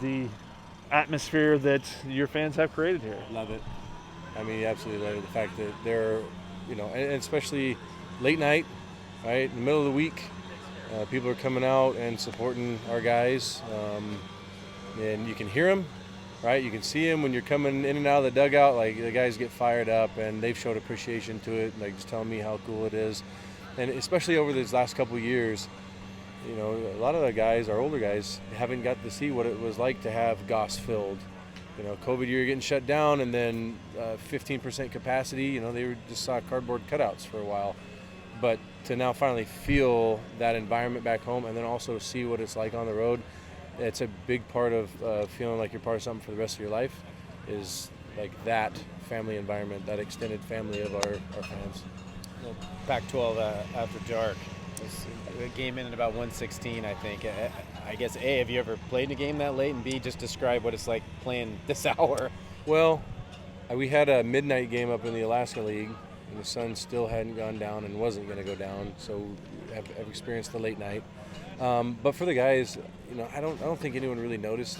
the atmosphere that your fans have created here. Love it. I mean, you absolutely love it. The fact that they're, and especially late night, right, in the middle of the week, people are coming out and supporting our guys, and you can hear them, right? You can see them when you're coming in and out of the dugout. Like, the guys get fired up, and they've showed appreciation to it, like just telling me how cool it is. And especially over these last couple of years, a lot of the guys, our older guys, haven't got to see what it was like to have Goss filled. COVID year getting shut down, and then 15% capacity. They just saw cardboard cutouts for a while. But to now finally feel that environment back home, and then also see what it's like on the road, it's a big part of feeling like you're part of something for the rest of your life, is like that family environment, that extended family of our fans. Well, Pac-12 after dark. A game in at about 1:16, I think. I guess, A, have you ever played in a game that late? And B, just describe what it's like playing this hour. Well, we had a midnight game up in the Alaska League, and the sun still hadn't gone down and wasn't going to go down, so I've experienced the late night. But for the guys, I don't think anyone really noticed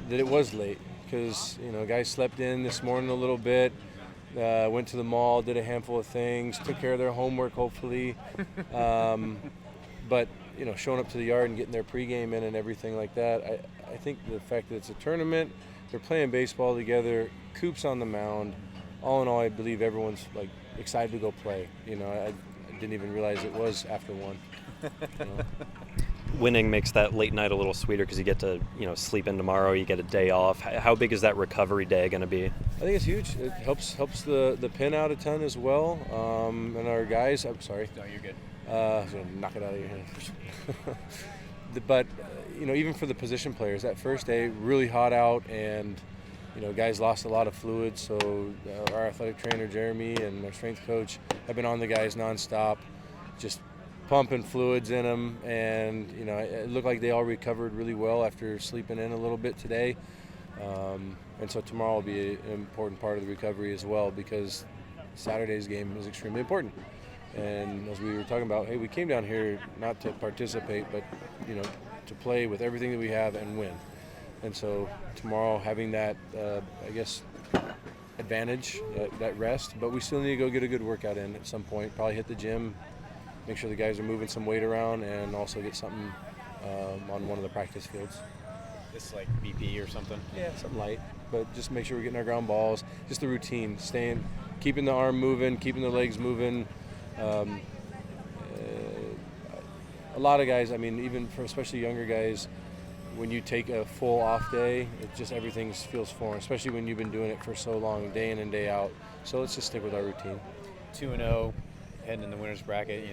that it was late, because guys slept in this morning a little bit. Went to the mall, did a handful of things, took care of their homework, hopefully. But, showing up to the yard and getting their pregame in and everything like that, I think the fact that it's a tournament, they're playing baseball together, Coop's on the mound. All in all, I believe everyone's excited to go play. I didn't even realize it was after 1. Winning makes that late night a little sweeter because you get to sleep in tomorrow. You get a day off. How big is that recovery day going to be? I think it's huge. It helps the pin out a ton as well. And our guys. I'm sorry. No, you're good. I was going to knock it out of your hand. But even for the position players, that first day really hot out, and guys lost a lot of fluid. So our athletic trainer Jeremy and our strength coach have been on the guys nonstop, just pumping fluids in them, and it looked like they all recovered really well after sleeping in a little bit today. And so tomorrow will be an important part of the recovery as well, because Saturday's game is extremely important. And as we were talking about, hey, we came down here not to participate, but to play with everything that we have and win. And so tomorrow, having that advantage, that rest, but we still need to go get a good workout in at some point. Probably hit the gym, make sure the guys are moving some weight around, and also get something on one of the practice fields. Just like BP or something? Yeah, something light. But just make sure we're getting our ground balls. Just the routine, keeping the arm moving, keeping the legs moving. A lot of guys, even for especially younger guys, when you take a full off day, it just everything feels foreign, especially when you've been doing it for so long, day in and day out. So let's just stick with our routine. 2-0, heading in the winner's bracket,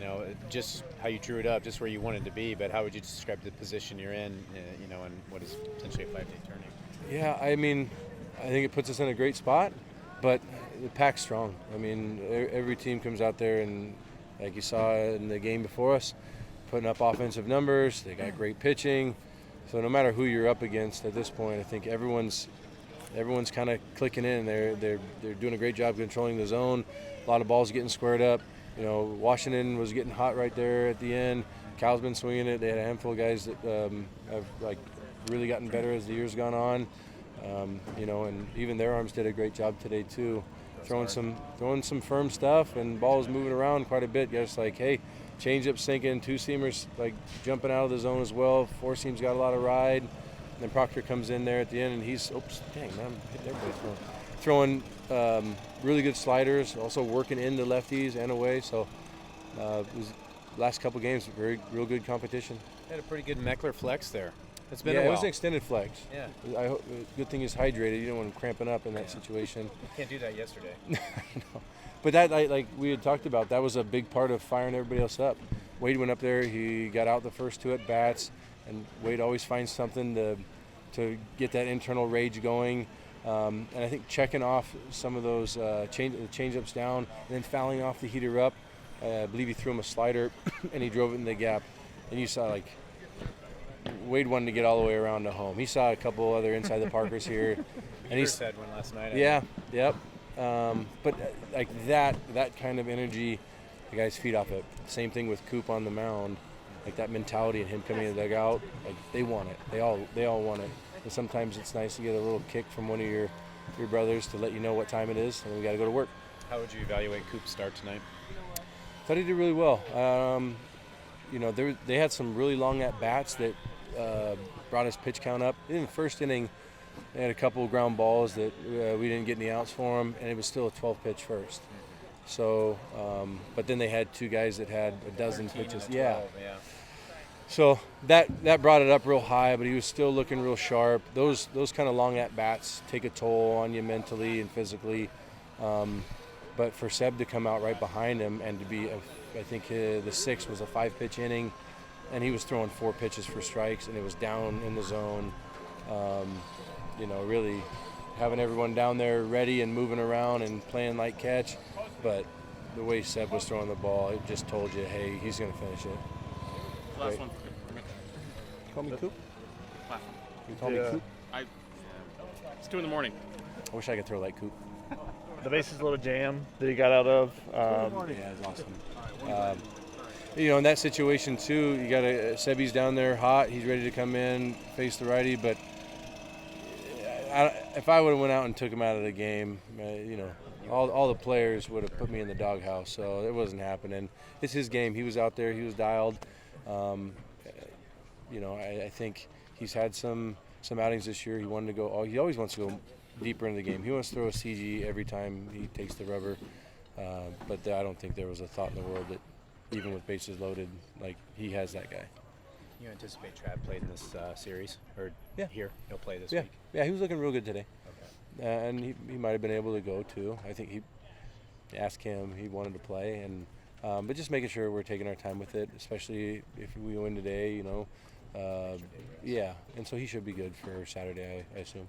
just how you drew it up, just where you wanted to be, but how would you describe the position you're in, and what is potentially a 5-day tourney? Yeah, I think it puts us in a great spot, but the Pac's strong. Every team comes out there, and like you saw in the game before us, putting up offensive numbers. They got great pitching. So no matter who you're up against at this point, I think everyone's kind of clicking in. They're doing a great job controlling the zone. A lot of balls getting squared up. Washington was getting hot right there at the end. Cal's been swinging it. They had a handful of guys that have really gotten better as the year's gone on. And even their arms did a great job today too, throwing some firm stuff, and balls moving around quite a bit. Guys hey, change-up sinking, two-seamers jumping out of the zone as well. Four-seams got a lot of ride. And then Proctor comes in there at the end, and he's hitting everybody throwing really good sliders, also working into lefties and away. So it was last couple games, real good competition. Had a pretty good Meckler flex there. It's been a it while. was an extended flex. Yeah. I hope, good thing he's hydrated. You don't want him cramping up in that situation. Can't do that yesterday. No. But that, like we had talked about, that was a big part of firing everybody else up. Wade went up there. He got out the first 2 at bats, and Wade always finds something to get that internal rage going. And I think checking off some of those change-ups down, and then fouling off the heater up. I believe he threw him a slider, and he drove it in the gap. And you saw Wade wanted to get all the way around to home. He saw a couple other inside the Parkers here. And he's had one last night. Yep. But that kind of energy, the guys feed off it. Same thing with Coop on the mound. like that mentality and him coming in the dugout, like they want it. They all want it. And sometimes it's nice to get a little kick from one of your brothers to let you know what time it is, and we got to go to work. How would you evaluate Coop's start tonight? Thought he did really well. They had some really long at bats that brought his pitch count up. In the first inning, they had a couple of ground balls that we didn't get any outs for him, and it was still a 12-pitch first. So, but then they had two guys that had a dozen pitches. 12, yeah. So that brought it up real high, but he was still looking real sharp. Those kind of long at bats take a toll on you mentally and physically. But for Seb to come out right behind him and to be, I think the sixth was a 5-pitch inning, and he was throwing 4 pitches for strikes, and it was down in the zone. Really having everyone down there ready and moving around and playing light catch. But the way Seb was throwing the ball, it just told you, hey, he's going to finish it. Last Great. one. Call me Coop. Last one. You call me Coop? It's 2 in the morning. I wish I could throw like Coop. The bases loaded jam that he got out of. Yeah, it was awesome. In that situation too, you got Sebi's down there hot. He's ready to come in, face the righty. But if I would have went out and took him out of the game, all the players would have put me in the doghouse. So it wasn't happening. It's his game. He was out there. He was dialed. I think he's had some outings this year. He wanted to go. He always wants to go deeper into the game. He wants to throw a CG every time he takes the rubber. But I don't think there was a thought in the world that even with bases loaded, like he has that guy. You anticipate Trav played in this series, or Yeah. here he'll play this Yeah, week? yeah, he was looking real good today. Okay. And he might have been able to go too. I think he asked him, he wanted to play, and but just making sure we're taking our time with it, especially if we win today, yeah. And so he should be good for Saturday, I assume.